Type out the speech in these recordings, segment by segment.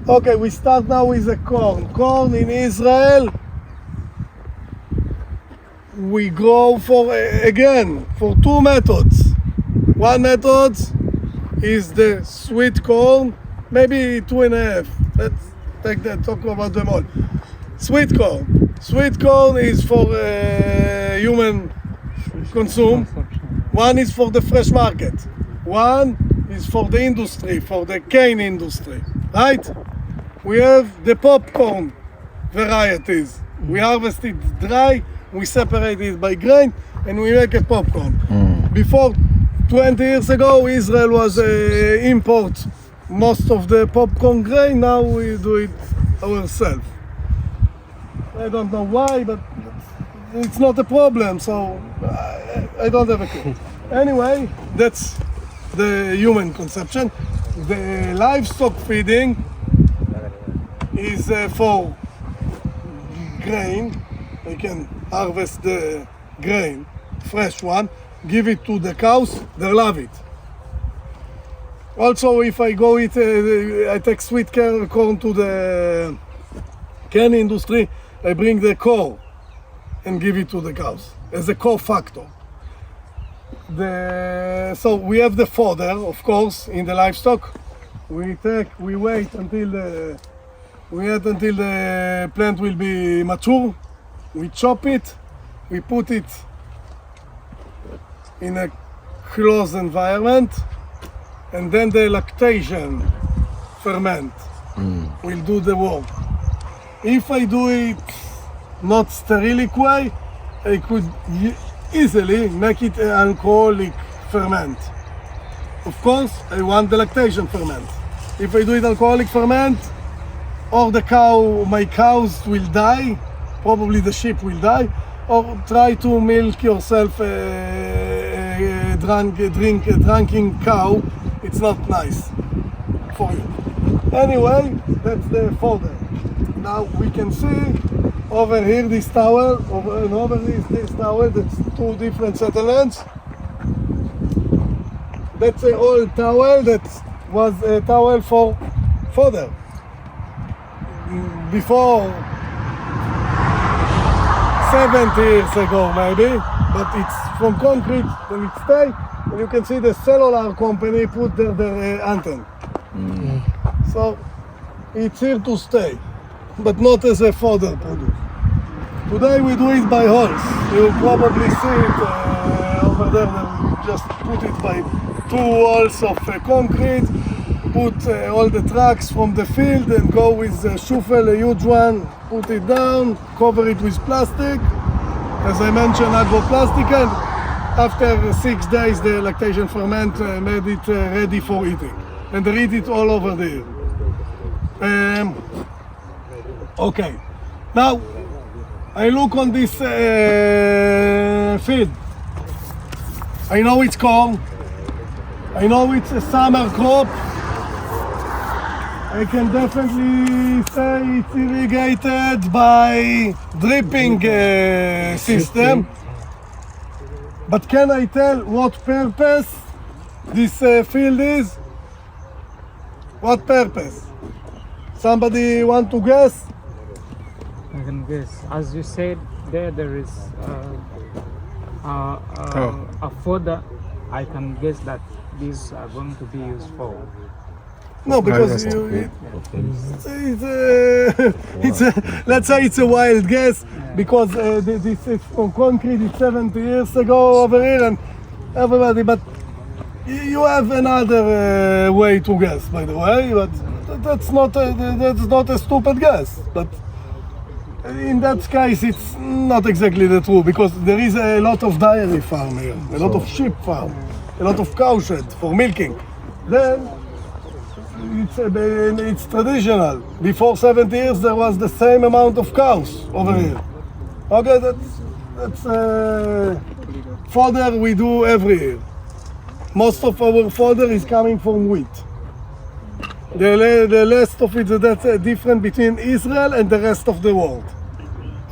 Okay, we start now with the corn. Corn in Israel, we grow for two methods. One method is the sweet corn, maybe 2.5. Let's talk about them all. Sweet corn. Sweet corn is for human consume. One is for the fresh market. One is for the industry, for the cane industry, right? We have the popcorn varieties. We harvest it dry, we separate it by grain, and we make a popcorn. Before 20 years ago, Israel was import most of the popcorn grain. Now we do it ourselves. I don't know why, but it's not a problem, so I don't have a clue. Anyway, that's the human consumption. The livestock feeding is for grain. I can harvest the grain, fresh one, give it to the cows, they love it. Also, if I go I take sweet corn to the cane industry, I bring the core and give it to the cows as a core factor. So we have the fodder, of course, in the livestock. We wait until the plant will be mature. We chop it, we put it in a closed environment, and then the lactation ferment will do the work. If I do it not sterilic way, I could easily make it an alcoholic ferment. Of course, I want the lactation ferment. If I do it alcoholic ferment, or my cows will die, probably the sheep will die, or try to milk yourself a drinking cow. It's not nice for you. Anyway, that's the fodder. Now we can see over here this towel, over this towel, that's two different settlements. That's an old towel that was a towel for fodder. Before 70 years ago maybe, but it's from concrete and it stay, and you can see the cellular company put their antenna. So it's here to stay, but not as a fodder product. Today we do it by holes. You probably see it over there. They just put it by two walls of concrete, put all the trucks from the field and go with a shuffle, a huge one, put it down, cover it with plastic, as I mentioned, agro-plastic, and after 6 days the lactation ferment made it ready for eating. And they eat it all over there. Okay, now I look on this field. I know it's corn, I know it's a summer crop. I can definitely say it's irrigated by dripping system. But can I tell what purpose this field is? What purpose? Somebody want to guess? I can guess. As you said, there is a fodder. I can guess that these are going to be used for. No, because let's say it's a wild guess, because this is from concrete. It's 70 years ago over here, and everybody. But you have another way to guess, by the way. But that's not a stupid guess. But in that case, it's not exactly the truth, because there is a lot of dairy farm here, a lot of sheep farm, a lot of cow shed for milking. Then it's traditional. Before 70 years, there was the same amount of cows over here. Okay, that's fodder we do every year. Most of our fodder is coming from wheat. The rest of it, that's different between Israel and the rest of the world.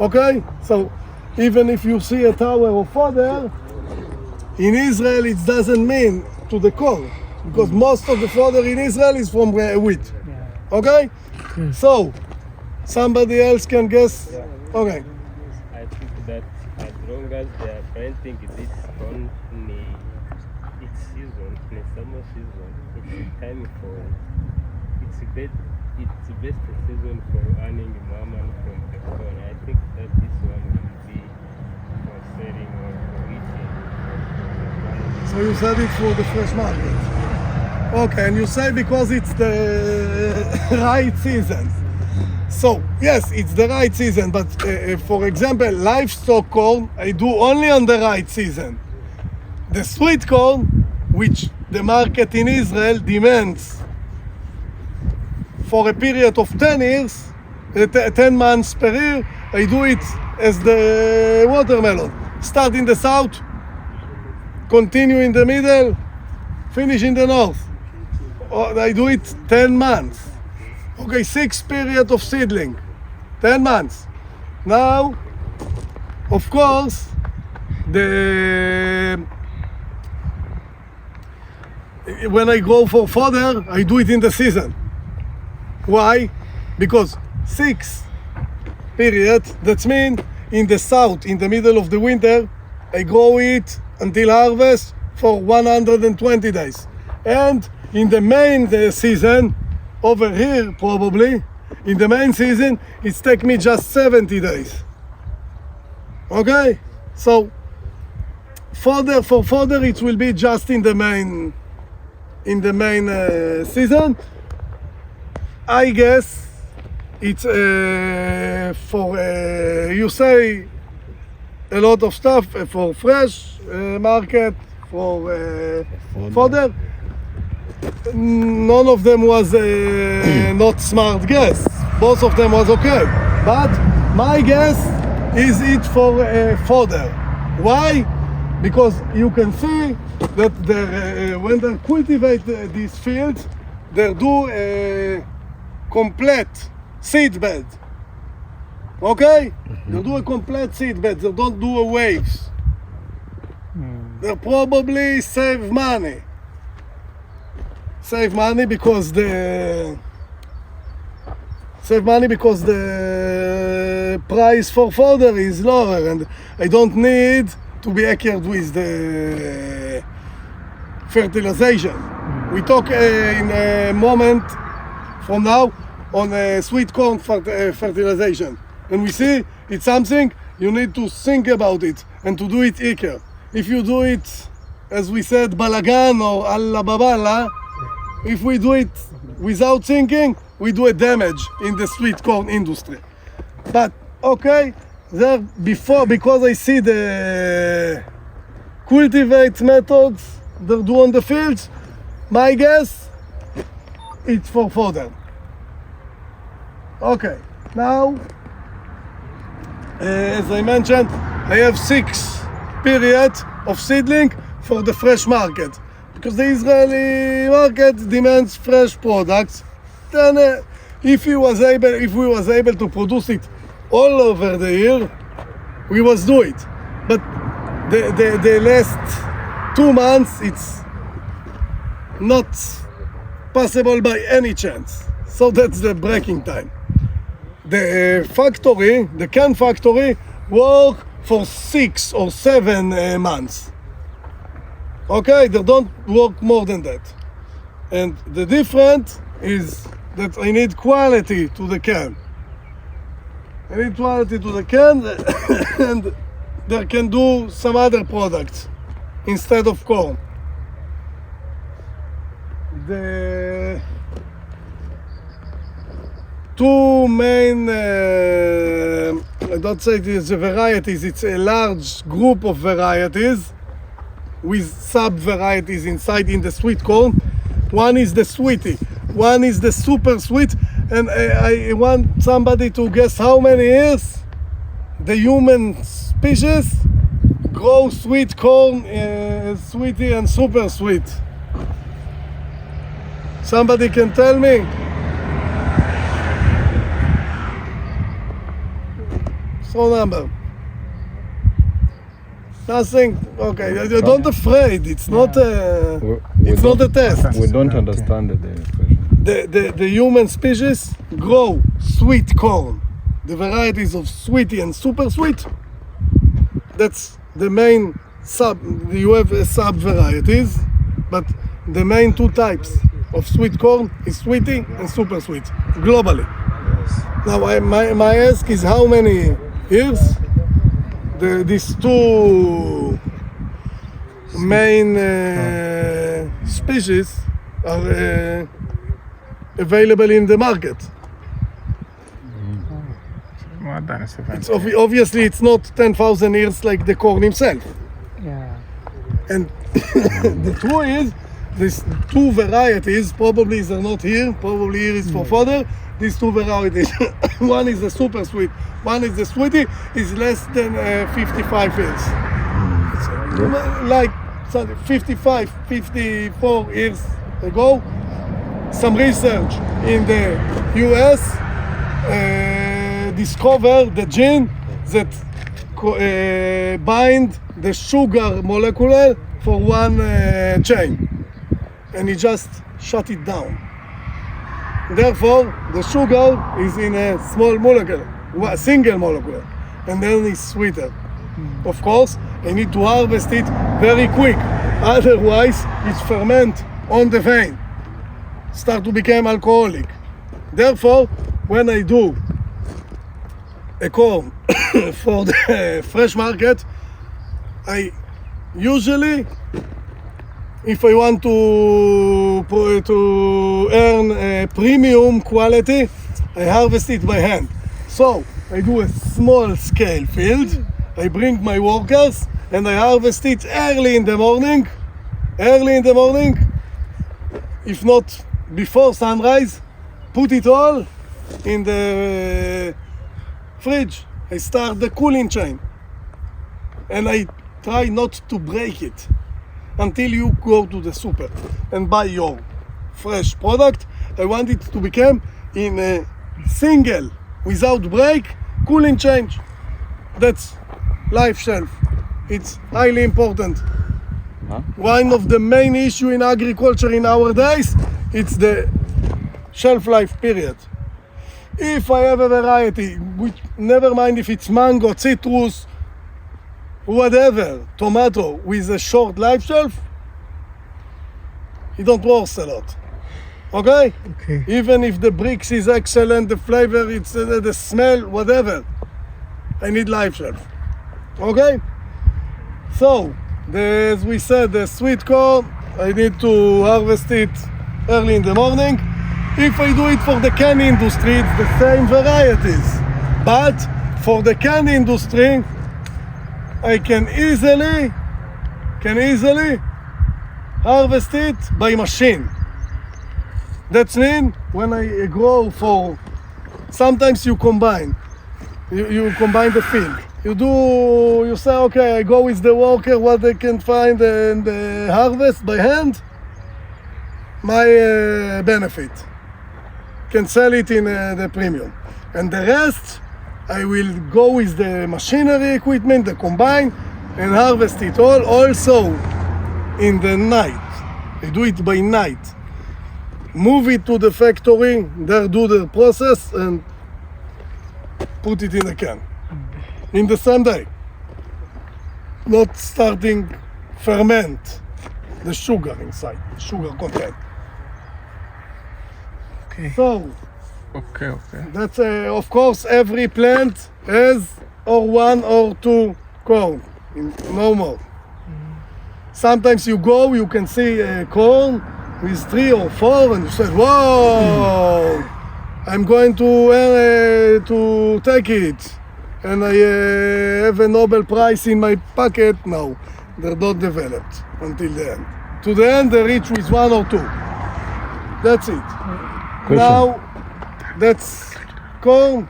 Okay? So even if you see a tower of fodder, in Israel it doesn't mean to the corn, because most of the fodder in Israel is from wheat. Okay? So, somebody else can guess? Okay. I think that as long as they are planting it on its season, in the summer season, it's time for it's best season for earning mammal from the corn. I think that this one will be for selling or for eating. So you said it for the fresh market. Okay, and you say because it's the right season. So, yes, it's the right season, but for example, livestock corn, I do only on the right season. The sweet corn, which the market in Israel demands for a period of 10 years, 10 months per year, I do it as the watermelon. Start in the south, continue in the middle, finish in the north. I do it 10 months. Okay, 6 period of seedling, 10 months. Now, of course, when I go for fodder, I do it in the season. Why? Because 6 period, that means in the south, in the middle of the winter, I grow it until harvest for 120 days. And in the main season, over here probably, in the main season, it's take me just 70 days. Okay? So, for fodder, it will be just in the main season. I guess it's for, you say, a lot of stuff for fresh market, for fodder. None of them was not smart guess. Both of them was okay. But my guess is it for fodder. Why? Because you can see that when they cultivate these fields, they do a complete seed bed. Okay? They do a complete seed bed. They don't do a waves. They probably save money. Save money because the price for fodder is lower, and I don't need to be accurate with the fertilization. We talk in a moment from now on sweet corn fertilization, and we see it's something you need to think about it and to do it equal. If you do it, as we said, balagan or alla babala, if we do it without thinking, we do a damage in the sweet corn industry. But okay, there before, because I see the cultivate methods they do on the fields, my guess, it's for fodder. Okay, now, as I mentioned, I have 6 periods of seedling for the fresh market. Because the Israeli market demands fresh products, then if we was able to produce it all over the year, we was do it. But the last 2 months, it's not possible by any chance. So that's the breaking time. The factory, the can factory, work for 6 or 7 months. Okay, they don't work more than that. And the difference is that I need quality to the can. I need quality to the can and they can do some other products instead of corn. The 2 main, I don't say it is a varieties, it's a large group of varieties with sub-varieties inside in the sweet corn. One is the sweetie, one is the super sweet, and I want somebody to guess how many years the human species grow sweet corn, sweetie and super sweet. Somebody can tell me? So number. Nothing. Okay, don't afraid. It's not a. It's not a test. We don't understand the question. the human species grow sweet corn. The varieties of sweetie and super sweet, that's the main sub. You have sub varieties, but the main two types of sweet corn is sweetie and super sweet globally. Now my ask is how many years these two main species are available in the market. It's obviously it's not 10,000 years like the corn himself. Yeah. And the truth is, these two varieties, probably they're not here, probably here is for fodder. These two varieties, one is the super sweet, one is the sweetie, is less than 55 years. It's like 55, 54 years ago, some research in the US discovered the gene that bind the sugar molecule for one chain, and he just shut it down. Therefore, the sugar is in a small molecule, a single molecule, and then it's sweeter. Of course, I need to harvest it very quick, otherwise it ferment on the vein, start to become alcoholic. Therefore, when I do a corn for the fresh market, I usually, if I want to earn a premium quality, I harvest it by hand. So I do a small scale field, I bring my workers and I harvest it early in the morning, if not before sunrise, put it all in the fridge. I start the cooling chain and I try not to break it until you go to the super and buy your fresh product. I want it to become in a single, without break, cooling chain. That's life shelf. It's highly important. One of the main issue in agriculture in our days, it's the shelf life period. If I have a variety, which never mind if it's mango, citrus, whatever, tomato, with a short life shelf, it don't worth a lot. Okay? Okay. Even if the bricks is excellent, the flavor, it's the smell, whatever, I need life shelf. Okay? So, as we said, the sweet corn, I need to harvest it early in the morning. If I do it for the candy industry, it's the same varieties. But for the candy industry, I can easily harvest it by machine. That means when I grow for, sometimes you combine the field. You say, okay, I go with the worker, what they can find and harvest by hand, my benefit. Can sell it in the premium. And the rest, I will go with the machinery equipment, the combine, and harvest it all. Also in the night. I do it by night. Move it to the factory, there do the process, and put it in a can. In the same day. Not starting ferment the sugar inside, sugar content. Okay. So, Okay. that's of course every plant has or one or two corn, no more. Sometimes you go, you can see corn with 3 or 4, and you say, "Whoa, I'm going to take it," and I have a Nobel Prize in my pocket. No, they're not developed until the end. To the end, they reach with 1 or 2. That's it. Question. Now, that's corn.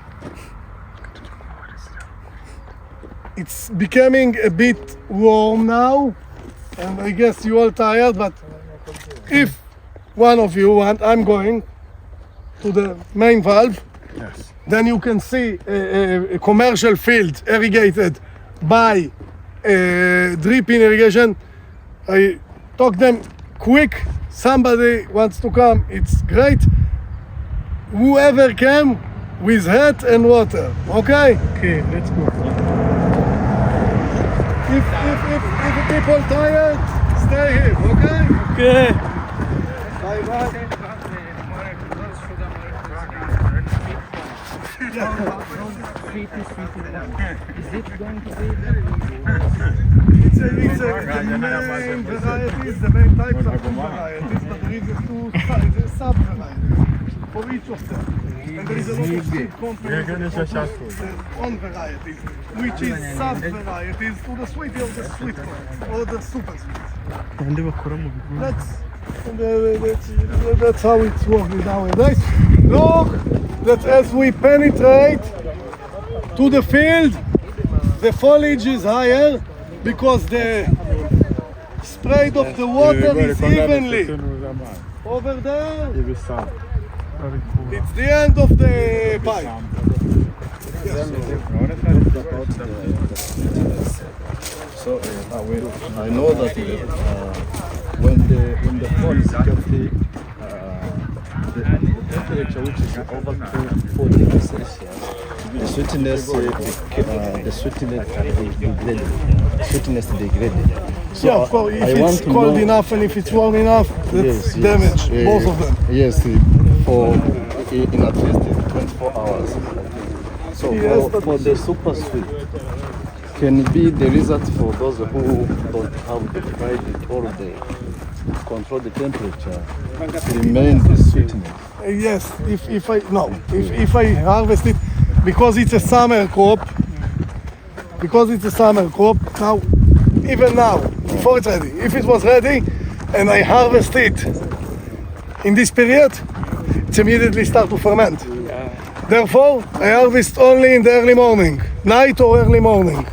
It's becoming a bit warm now, and I guess you all tired, but if one of you want, I'm going to the main valve. Yes. Then you can see a commercial field irrigated by dripping irrigation. I talk them quick. Somebody wants to come, it's great. whoever came with hat and water. Okay? Okay, let's go. If people tired, stay here. Okay? Okay. Bye bye. Sweetie. Is it going to be It's the main varieties, the main types of varieties, but there is sub-varieties for each of them. And there is a lot of seed companies that produce their own varieties, which is sub-varieties to the sweetie of the sweet corn, or the super sweet. That's how it's working nowadays. Look that as we penetrate to the field, the foliage is higher because the spread of the water is evenly. Over there, it's the end of the pipe. So I know that when the fall is healthy, the temperature which is over 4 degrees Celsius, the sweetness degraded. So Yeah, of course, if it's cold enough and if it's warm enough, that's damage, both of them. Yes, for in at least 24 hours. So Yes, for the super sweet, can be the result for those who don't have the pride or the control the temperature, remain the sweetness. Yes, if I harvest it, because it's a summer crop, now, even now, before it's ready, if it was ready and I harvest it in this period, it immediately start to ferment. Therefore, I harvest only in the early morning, night or early morning,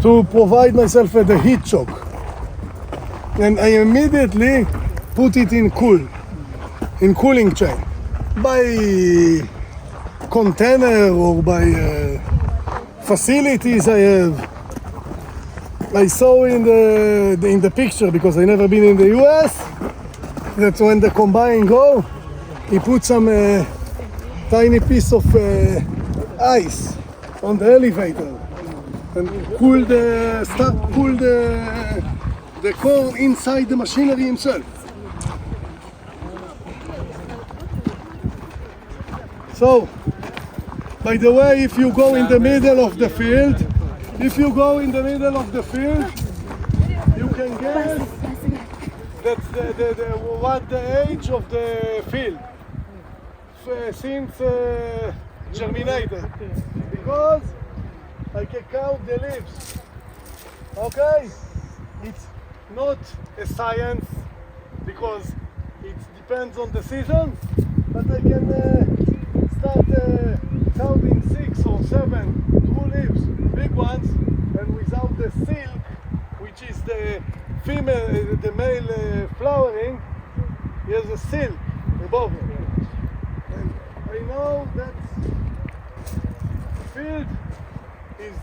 to provide myself with a heat shock. And I immediately put it in cooling chain, by container or by facilities I have. I saw in the picture, because I never been in the US, that when the combine go, he put some tiny piece of ice on the elevator and cool the corn inside the machinery himself. So, by the way, if you go in the middle of the field, you can guess that's what the age of the field since germinated, because I can count the leaves. Okay, it's not a science because it depends on the season, but I can start counting 6 or 7 true leaves, big ones, and without the silk, which is the male flowering, he has a silk above him. And I know that the field is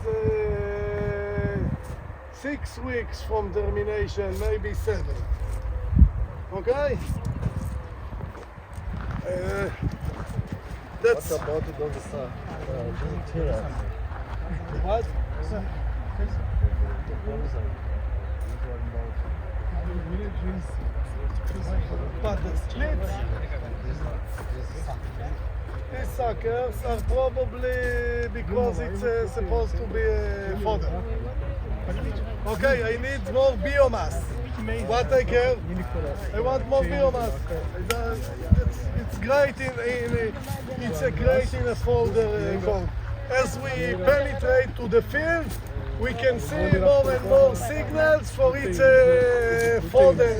6 weeks from germination, maybe 7. Okay? That's What about those vegetarians? what? But the splits, these suckers are probably because it's supposed to be fodder. Okay, I need more biomass. What I care? I want more biomass. It's great it's great in a folder corn. As we penetrate to the field, we can see more and more signals for its fodder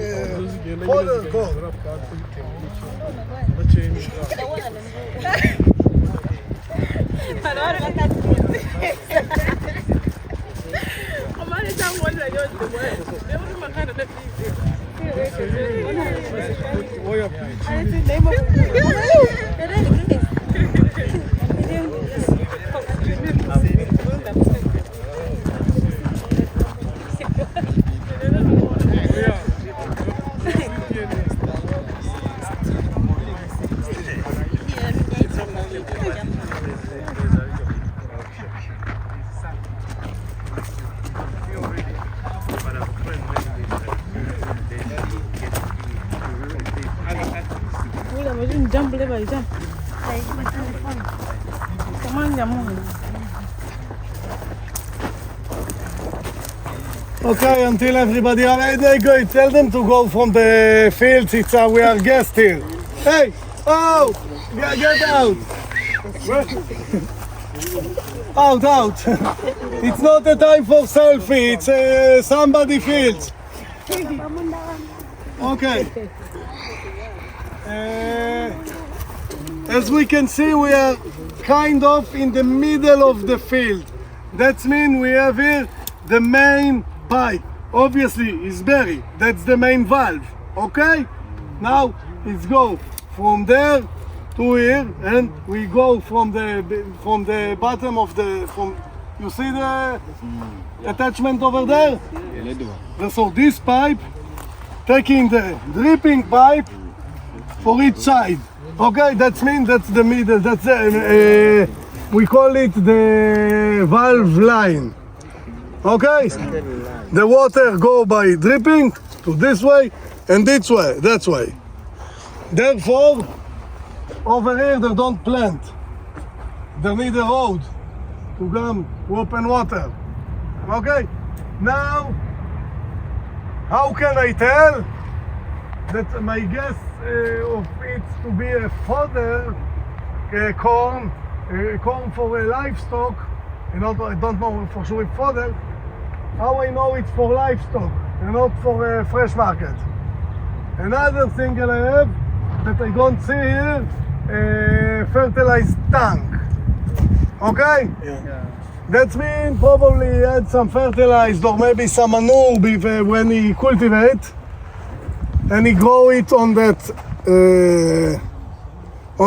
corn. Jump, level, jump. Come on, jump. Okay, until everybody are ready, go. Tell them to go from the fields. It's we are guests here. Hey, oh, get out. Out. It's not a time for selfie. It's somebody fields. Okay. As we can see, we are kind of in the middle of the field. That means we have here the main pipe. Obviously, it's buried. That's the main valve. Okay? Now, let's go from there to here, and we go from the bottom of the you see the attachment over there? So this pipe taking the dripping pipe for each side. Okay, that means that's the middle. That's we call it the valve line. Okay, the water go by dripping to this way and this way, that way. Therefore, over here they don't plant. They need a road to come to open water. Okay, now how can I tell that my guess of it to be a fodder, corn for a livestock? I don't know for sure it's fodder. How I know it's for livestock and not for a fresh market? Another thing that I have that I don't see here, fertilized tank. Okay? Yeah. That means probably he had some fertilized or maybe some manure when he cultivate, and he grow it on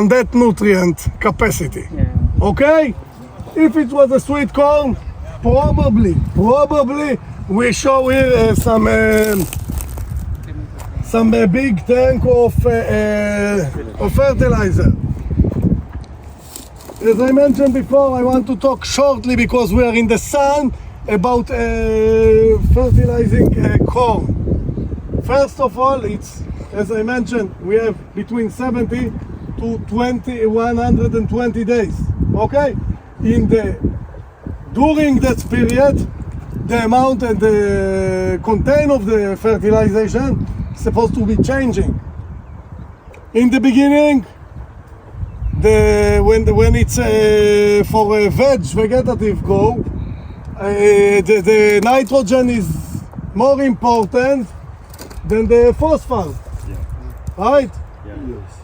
that nutrient capacity. Yeah. Okay? If it was a sweet corn, probably we show here some big tank of fertilizer. As I mentioned before, I want to talk shortly because we are in the sun about fertilizing corn. First of all, it's, as I mentioned, we have between 70 to 120 days. Okay? During that period, the amount and the content of the fertilization is supposed to be changing. In the beginning, when it's for a vegetative grow, the nitrogen is more important than the phosphorus, right? Yes.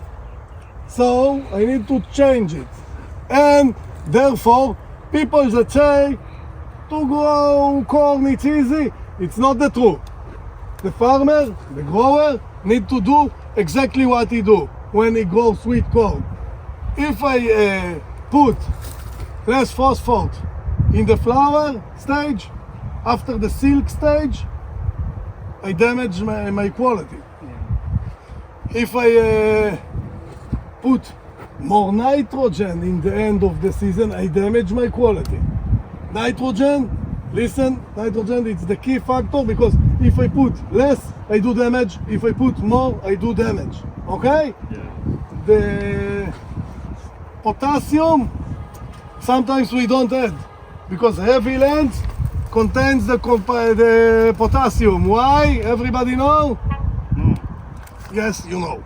So I need to change it, and therefore people that say to grow corn it's easy, it's not the truth. The farmer, the grower, need to do exactly what he do when he grows sweet corn. If I put less phosphate in the flower stage, after the silk stage, I damage my quality. If I put more nitrogen in the end of the season, I damage my quality. Nitrogen, listen, nitrogen is the key factor, because if I put less, I do damage. If I put more, I do damage. Okay? Yeah. The potassium, sometimes we don't add, because heavy lands contains the potassium. Why? Everybody know? Yes, you know.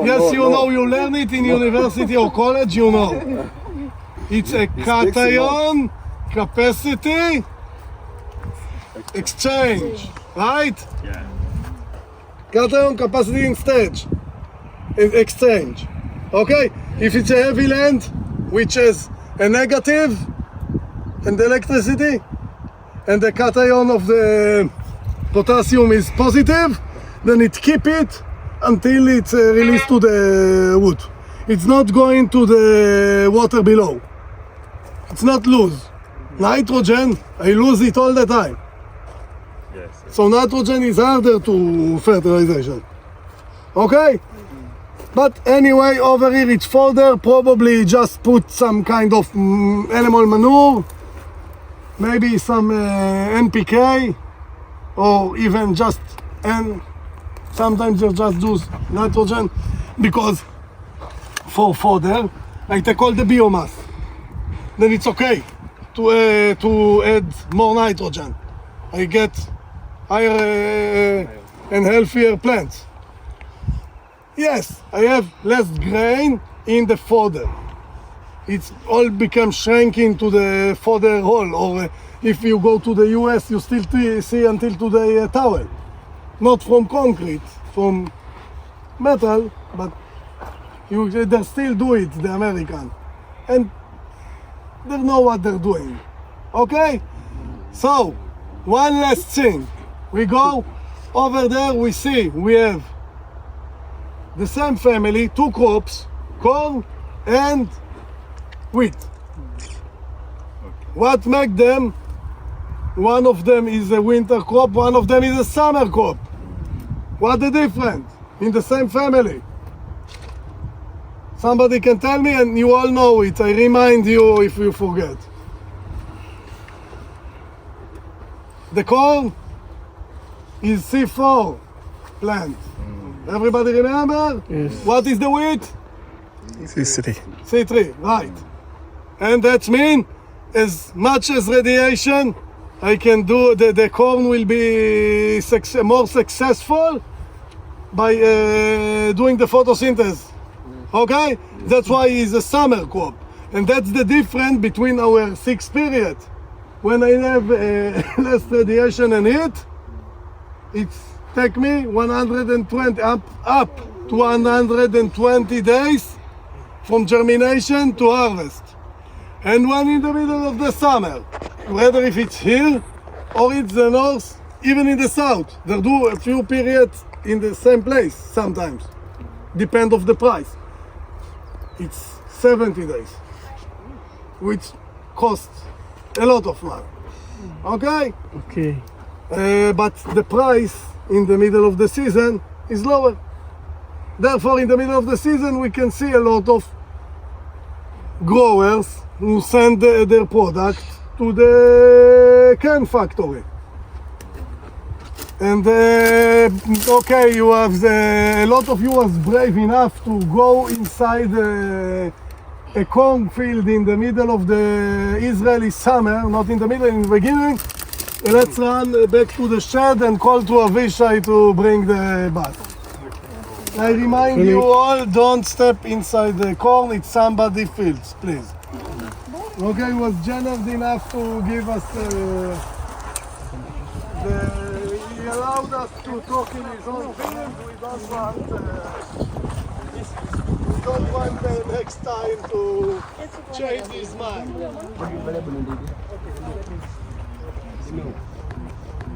Yes, you know. You learn it in university or college, you know. It's a cation capacity exchange, right? Yeah. Cation capacity exchange. Okay? If it's a heavy land, which has a negative and electricity, and the cation of the potassium is positive, then it keep it until it's released to the wood. It's not going to the water below. It's not lose. Nitrogen, I lose it all the time. Yes. So nitrogen is harder to fertilization. Okay? But anyway, over here it's fodder. Probably just put some kind of animal manure, maybe some NPK, or even just N. Sometimes you just use nitrogen. because for fodder, I take all the biomass. Then it's okay to add more nitrogen. I get higher and healthier plants. Yes, I have less grain in the fodder. It's all become shrinking to the fodder hole. Or if you go to the US, you still see until today a towel. Not from concrete, from metal, but they still do it, the American. And they know what they're doing. Okay? So, one last thing. We go over there, we see we have the same family, two crops, corn and wheat. What makes them? One of them is a winter crop, one of them is a summer crop. What the difference in the same family? Somebody can tell me, and you all know it. I remind you if you forget. The corn is C4 plant. Everybody remember? Yes. What is the wheat? C3. C3, right. And that means as much as radiation I can do, the corn will be more successful by doing the photosynthesis. Okay? That's why it's a summer crop. And that's the difference between our 6 period. When I have less radiation and heat, it's take me 120 up to 120 days from germination to harvest. And when in the middle of the summer, whether if it's here or it's the north, even in the south, they do a few periods in the same place sometimes. Depend of the price. It's 70 days, which costs a lot of money. Okay? Okay. But the price in the middle of the season is lower. Therefore, in the middle of the season, we can see a lot of growers who send their product to the can factory. And okay, you have a lot of you was brave enough to go inside a cornfield in the middle of the Israeli summer, not in the middle, in the beginning. Let's run back to the shed and call to Avishai to bring the bus. I remind you all, don't step inside the corn, it's somebody's fields, please. Okay, he was generous enough to give us he allowed us to talk in his own field. We don't want the next time to change his mind.